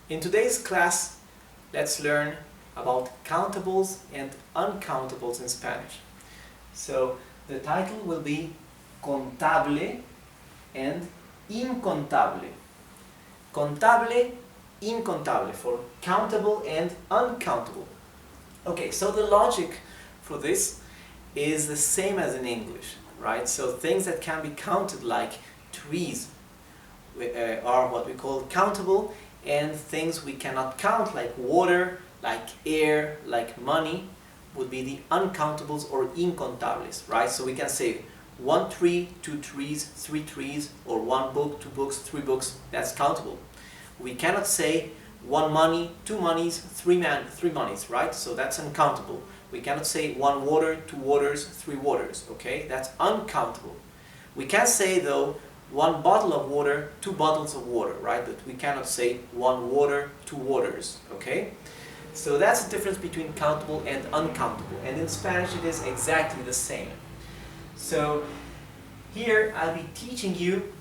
In today's class, let's learn about countables and uncountables in Spanish. So the title will be Contable and Incontable. Contable, incontable, for countable and uncountable. Okay, so the logic for this is the same as in English, right? So things that can be counted, like trees, are what we call countable, and things we cannot count, like water, like air, like money, would be the uncountables or incontables, right? So we can say one tree, two trees, three trees, or one book, two books, three books. That's countable. We cannot say one money, two monies, three monies, right? So that's uncountable. We cannot say one water, two waters, three waters, okay? That's uncountable. We can say, though, one bottle of water, two bottles of water, right? But we cannot say one water, two waters, okay? So that's the difference between countable and uncountable. And in Spanish it is exactly the same. So here I'll be teaching you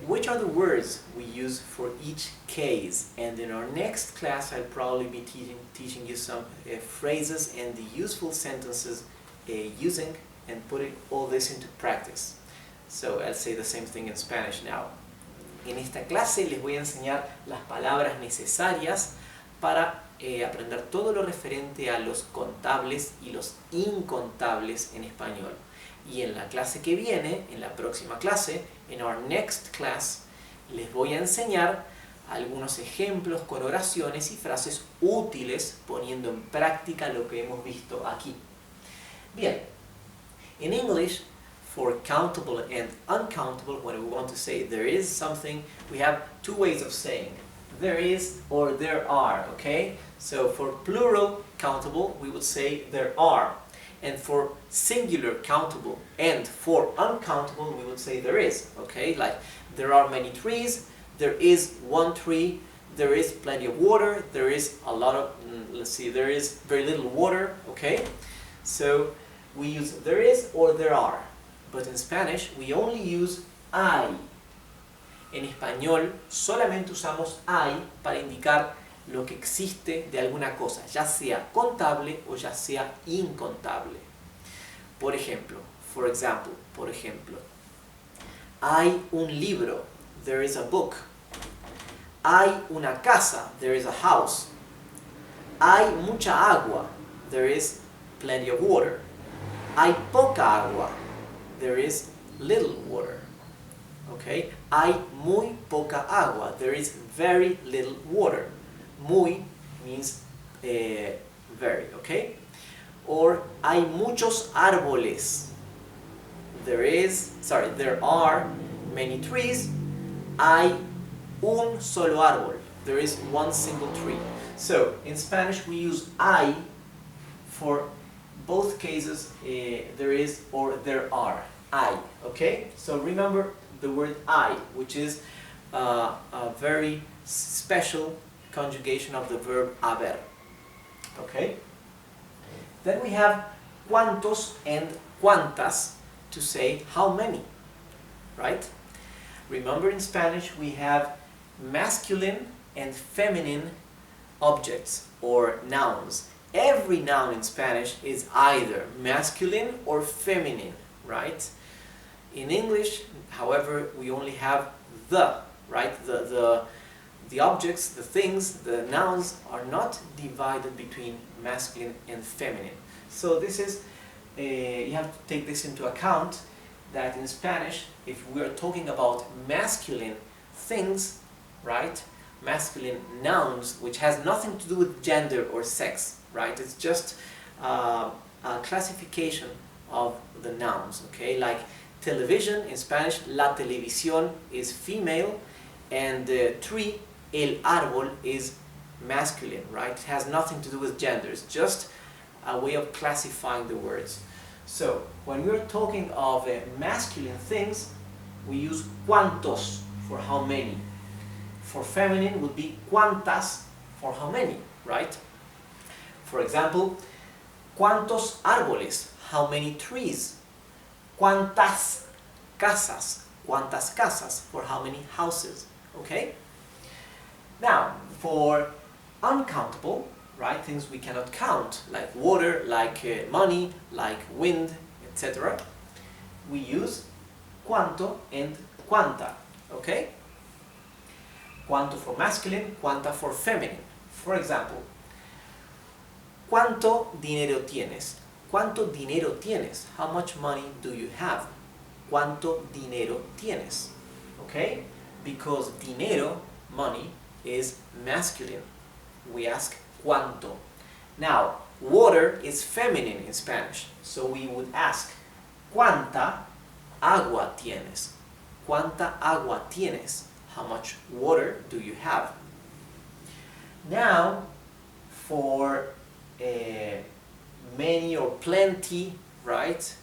which are the words we use for each case. And in our next class I'll probably be teaching you some phrases and the useful sentences using and putting all this into practice. So I'll say the same thing in Spanish now. En esta clase les voy a enseñar las palabras necesarias para aprender todo lo referente a los contables y los incontables en español. Y en la clase que viene, en la próxima clase, en our next class, les voy a enseñar algunos ejemplos con oraciones y frases útiles poniendo en práctica lo que hemos visto aquí. Bien, in English, for countable and uncountable, when we want to say there is something, we have two ways of saying. There is or there are, okay? So for plural countable, we would say there are. And for singular countable and for uncountable, we would say there is, okay? Like, there are many trees, there is one tree, there is plenty of water, there is a lot of, there is very little water, okay? So we use there is or there are. But in Spanish, we only use hay. En español, solamente usamos hay para indicar lo que existe de alguna cosa, ya sea contable o ya sea incontable. Por ejemplo, por ejemplo, hay un libro, there is a book. Hay una casa, there is a house. Hay mucha agua, there is plenty of water. Hay poca agua, there is little water. Okay? Hay muy poca agua, there is very little water. Muy means very, okay? Or hay muchos árboles. There are many trees. Hay un solo árbol. There is one single tree. So, in Spanish we use hay for both cases, there is or there are. Hay, okay? So remember the word hay, which is a very special conjugation of the verb haber. Okay? Then we have cuántos and cuántas to say how many, right? Remember, in Spanish we have masculine and feminine objects or nouns. Every noun in Spanish is either masculine or feminine, right? In English, however, we only have the, right? The objects, the things, the nouns are not divided between masculine and feminine. So this is, you have to take this into account, that in Spanish, if we are talking about masculine things, right? Masculine nouns, which has nothing to do with gender or sex, right? It's just a classification of the nouns, okay? Like television, in Spanish, la televisión is female, and tree, el árbol, is masculine, right? It has nothing to do with gender. It's just a way of classifying the words. So, when we're talking of masculine things, we use cuántos for how many. For feminine would be cuántas for how many, right? For example, ¿cuántos árboles? How many trees? ¿Cuántas casas? ¿Cuántas casas? For how many houses? Okay? Now, For uncountable, right, things we cannot count, like water, like money, like wind, etc., we use cuánto and cuánta, okay? Cuánto for masculine, cuánta for feminine. For example, ¿cuánto dinero tienes? ¿Cuánto dinero tienes? How much money do you have? ¿Cuánto dinero tienes? Okay? Because dinero, money, is masculine. We ask cuánto. Now, water is feminine in Spanish. So we would ask ¿cuánta agua tienes? ¿Cuánta agua tienes? How much water do you have? Now, for many or plenty, right?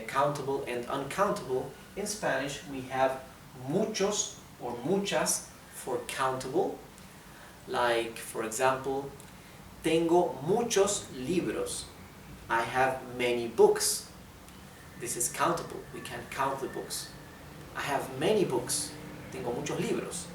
Countable and uncountable. In Spanish, we have muchos or muchas for countable. Like, for example, tengo muchos libros. I have many books. This is countable. We can count the books. I have many books. Tengo muchos libros.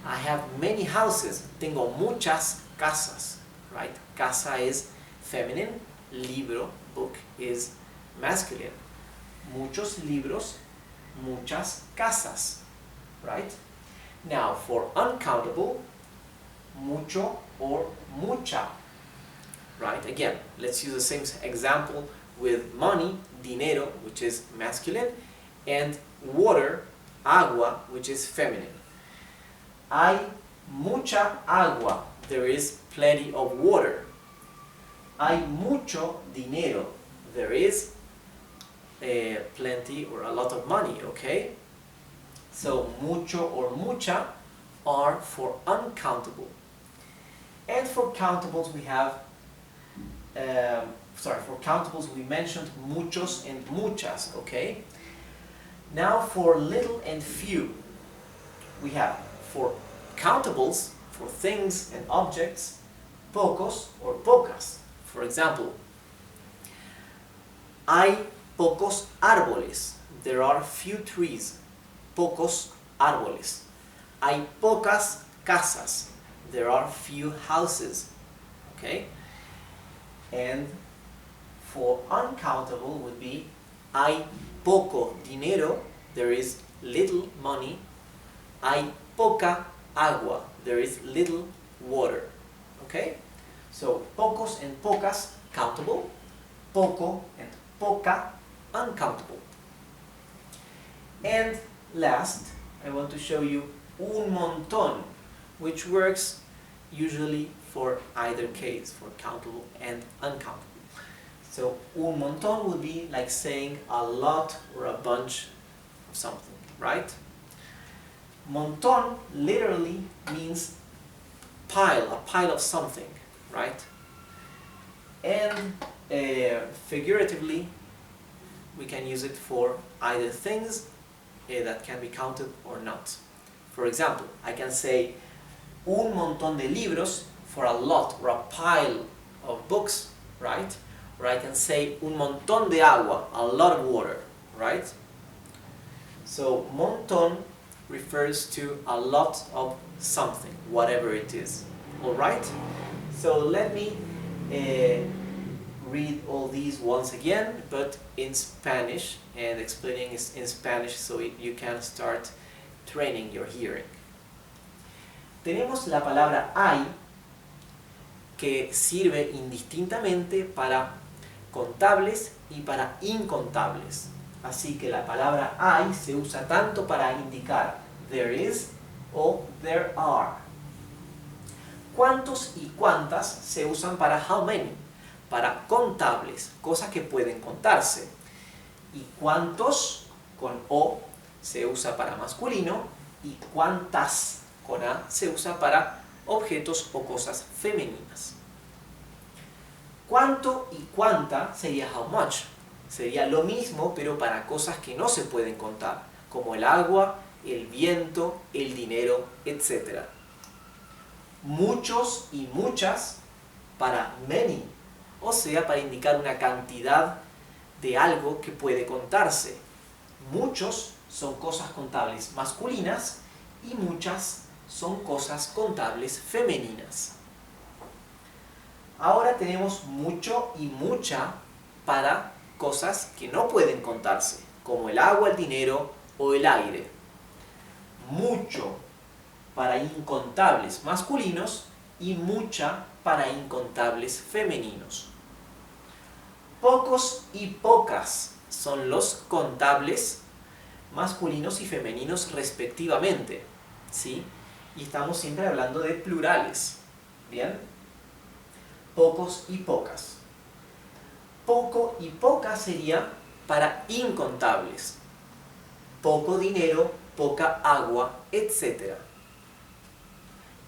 I have many houses. Tengo muchas casas. Right? Casa is feminine. Libro, book, is masculine. Muchos libros, muchas casas. Right? Now, for uncountable, mucho or mucha. Right? Again, let's use the same example with money, dinero, which is masculine, and water, agua, which is feminine. Hay mucha agua. There is plenty of water. Hay mucho dinero. There is plenty or a lot of money, okay? So, mucho or mucha are for uncountable. And for countables we have, for countables we mentioned muchos and muchas, okay? Now for little and few, we have for countables, for things and objects, pocos or pocas. For example, hay pocos árboles. There are few trees. Pocos árboles. Hay pocas casas. There are few houses. Okay? And for uncountable would be hay poco dinero. There is little money. Hay poca agua. There is little water. Okay? So, pocos and pocas, countable. Poco and poca, uncountable. And last, I want to show you un montón, which works usually for either case, for countable and uncountable. So, un montón would be like saying a lot or a bunch of something, right? Montón literally means pile, a pile of something, right? And figuratively, we can use it for either things that can be counted or not. For example, I can say un montón de libros for a lot or a pile of books, right? Or I can say un montón de agua, a lot of water, right? So montón refers to a lot of something, whatever it is. Alright? So let me read all these once again, but in Spanish, and explaining it in Spanish so you can start training your hearing. Tenemos la palabra hay, que sirve indistintamente para contables y para incontables. Así que la palabra hay se usa tanto para indicar there is o there are. ¿Cuántos y cuántas se usan para how many? Para contables, cosas que pueden contarse. Y cuántos, con o, se usa para masculino, y cuántas, con a, se usa para objetos o cosas femeninas. Cuánto y cuánta sería how much. Sería lo mismo, pero para cosas que no se pueden contar, como el agua, el viento, el dinero, etc. Muchos y muchas para many, o sea, para indicar una cantidad de algo que puede contarse. Muchos son cosas contables masculinas y muchas son cosas contables femeninas. Ahora tenemos mucho y mucha para cosas que no pueden contarse, como el agua, el dinero o el aire. Mucho para incontables masculinos y mucha para incontables femeninos. Pocos y pocas son los contables masculinos y femeninos respectivamente, ¿sí? Y estamos siempre hablando de plurales, ¿bien? Pocos y pocas. Poco y poca sería para incontables. Poco dinero, poca agua, etc.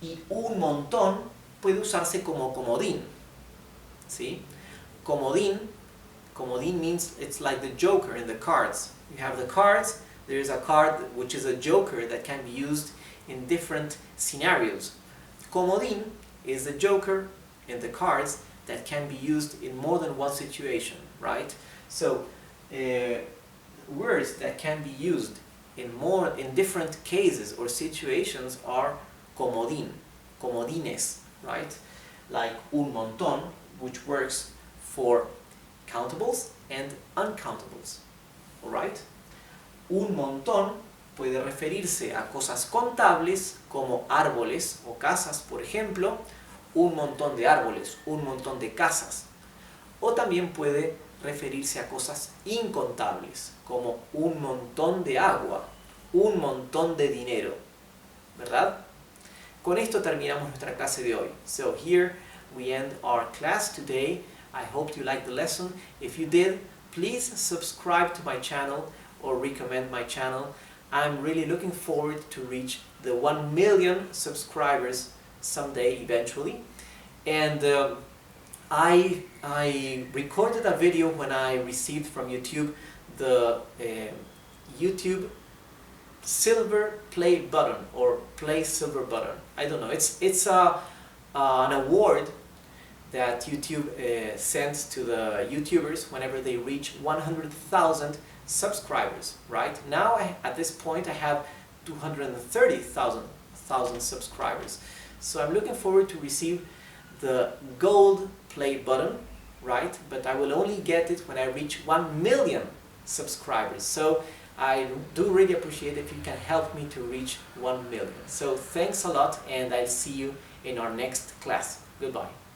Y un montón puede usarse como comodín, ¿sí? Comodín means it's like the joker in the cards. You have the cards, there is a card which is a joker that can be used in different scenarios. Comodín is the joker in the cards that can be used in more than one situation, right? So words that can be used in different cases or situations are comodín, comodines, right? Like un montón, which works for countables and uncountables, alright? Un montón puede referirse a cosas contables como árboles o casas, por ejemplo, un montón de árboles, un montón de casas. O también puede referirse a cosas incontables como un montón de agua, un montón de dinero, ¿verdad? Con esto terminamos nuestra clase de hoy. So here we end our class today. I hope you liked the lesson. If you did, please subscribe to my channel or recommend my channel. I'm really looking forward to reach the 1 million subscribers someday eventually. And I recorded a video when I received from YouTube the YouTube silver play button or play silver button. I don't know. It's an award that YouTube sends to the YouTubers whenever they reach 100,000 subscribers, right? Now, at this point, I have 230,000 subscribers. So I'm looking forward to receive the gold play button, right? But I will only get it when I reach 1 million subscribers. So I do really appreciate if you can help me to reach 1 million. So thanks a lot, and I'll see you in our next class. Goodbye.